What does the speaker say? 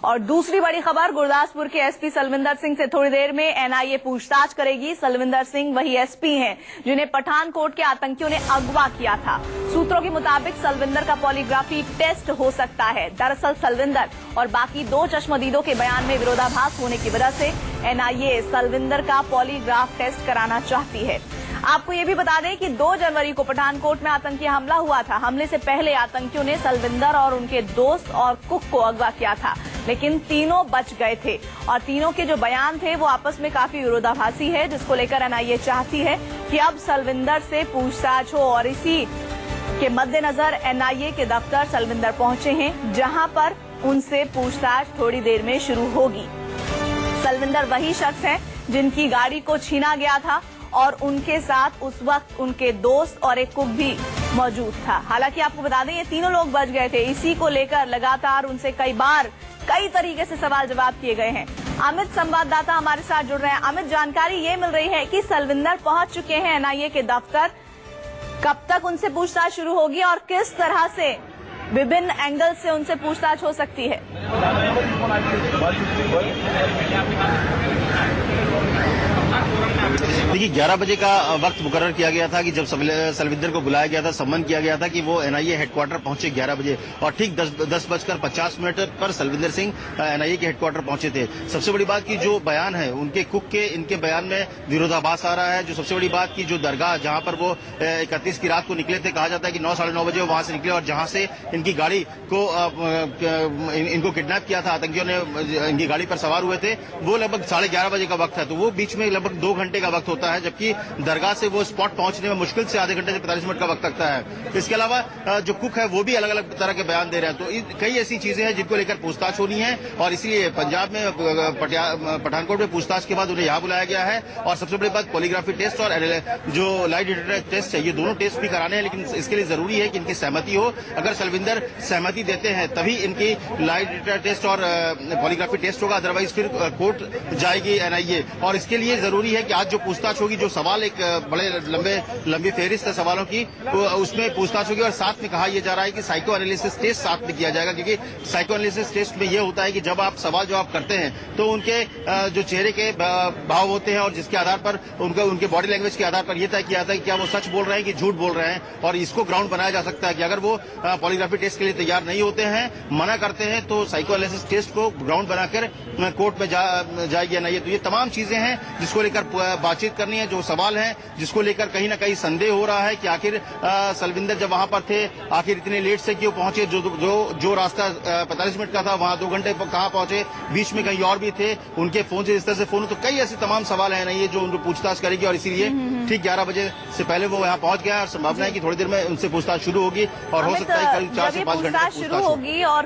और दूसरी बड़ी खबर, गुरदासपुर के एसपी सलविंदर सिंह से थोड़ी देर में एनआईए पूछताछ करेगी। सलविंदर सिंह वही एसपी हैं जिन्हें पठानकोट के आतंकियों ने अगवा किया था। सूत्रों के मुताबिक सलविंदर का पॉलीग्राफी टेस्ट हो सकता है। दरअसल सलविंदर और बाकी 2 चश्मदीदों के बयान में विरोधाभास होने की वजह से एनआईए सलविंदर का पॉलीग्राफ टेस्ट कराना चाहती है। आपको ये भी बता दें कि 2 जनवरी को पठानकोट में आतंकी हमला हुआ था। हमले से पहले आतंकियों ने सलविंदर और उनके दोस्त और कुक को अगवा किया था, लेकिन तीनों बच गए थे और तीनों के जो बयान थे वो आपस में काफी विरोधाभासी है, जिसको लेकर एनआईए चाहती है कि अब सलविंदर से पूछताछ हो। और इसी के मद्देनजर एनआईए के दफ्तर सलविंदर पहुंचे हैं, जहां पर उनसे पूछताछ थोड़ी देर में शुरू होगी। सलविंदर वही शख्स है जिनकी गाड़ी को छीना गया था और उनके साथ उस वक्त उनके दोस्त और एक कुक भी मौजूद था। हालांकि आपको बता दें ये तीनों लोग बच गए थे। इसी को लेकर लगातार उनसे कई तरीके से सवाल जवाब किए गए हैं। अमित संवाददाता हमारे साथ जुड़ रहे हैं। अमित, जानकारी ये मिल रही है कि सलविंदर पहुंच चुके हैं एनआईए के दफ्तर। कब तक उनसे पूछताछ शुरू होगी और किस तरह से विभिन्न एंगल से उनसे पूछताछ हो सकती है? देखिए 11 बजे का वक्त मुकर्रर किया गया था कि जब सलविंदर को बुलाया गया था, सम्मन किया गया था कि वो एनआईए हेडक्वार्टर पहुंचे 11 बजे और ठीक 10:50 पर सलविंदर सिंह एनआईए के हेडक्वार्टर पहुंचे थे। सबसे बड़ी बात की जो बयान है उनके कुक के, इनके बयान में विरोधाभास आ रहा है। जो सबसे बड़ी बात की जो दरगाह जहां पर वो 31 की रात को निकले थे, कहा जाता है कि 9 साढ़े 9 बजे वो वहां से निकले और जहां से इनकी गाड़ी को इनको किडनैप किया था, आतंकियों ने इनकी गाड़ी पर सवार हुए थे, वो लगभग 11:30 बजे का वक्त है। तो वो बीच में लगभग 2 घंटे का वक्त होता है, जबकि दरगाह से वो स्पॉट पहुंचने में मुश्किल से आधे घंटे से 45 मिनट का वक्त लगता है। इसके अलावा जो कुक है वो भी अलग अलग तरह के बयान दे रहे हैं। तो कई ऐसी चीजें हैं जिनको लेकर पूछताछ होनी है और इसीलिए पंजाब में पठानकोट में पूछताछ के बाद उन्हें यहां बुलाया गया है। और सबसे बड़ी बात पॉलीग्राफी टेस्ट और जो लाइट डिटेक्टर टेस्ट है, ये दोनों टेस्ट भी कराने हैं, लेकिन इसके लिए जरूरी है कि इनकी सहमति हो। अगर सलविंदर सहमति देते हैं तभी इनकी लाइट डिटेक्टर टेस्ट और पॉलीग्राफी टेस्ट होगा, अदरवाइज फिर कोर्ट जाएगी एनआईए। और इसके लिए जरूरी है कि आज जो पूछताछ होगी, जो सवाल एक बड़े लंबी फेहरिस्त है सवालों की, उसमें पूछताछ होगी। और साथ में कहा यह जा रहा है कि साइको एनालिसिस टेस्ट साथ में किया जाएगा, क्योंकि साइको एनालिसिस टेस्ट में यह होता है कि जब आप सवाल जवाब करते हैं तो उनके जो चेहरे के भाव होते हैं और जिसके आधार पर उनके बॉडी लैंग्वेज के आधार पर यह तय किया जाता है कि क्या वो सच बोल रहे हैं कि झूठ बोल रहे हैं। और इसको ग्राउंड बनाया जा सकता है कि अगर वो पॉलीग्राफी टेस्ट के लिए तैयार नहीं होते हैं, मना करते हैं, तो साइको एनालिसिस टेस्ट को ग्राउंड बनाकर कोर्ट में जाएगी एनआईए। तो ये तमाम चीजें हैं जिसको लेकर बातचीत करनी है, जो सवाल है जिसको लेकर कहीं ना कहीं संदेह हो रहा है कि आखिर सलविंदर जब वहां पर थे, आखिर इतने लेट से क्यों पहुंचे। जो रास्ता 45 मिनट का था वहां 2 घंटे कहां पहुंचे, बीच में कहीं और भी थे, उनके फोन से इस तरह से फोन। तो कई ऐसे तमाम सवाल है नहीं जो उनको पूछताछ करेगी और इसीलिए ठीक 11 बजे से पहले वो यहाँ पहुंच गया। और संभावना है कि थोड़ी देर में उनसे पूछताछ शुरू होगी और हो सकता है कल 4 से 5 घंटे शुरू होगी। और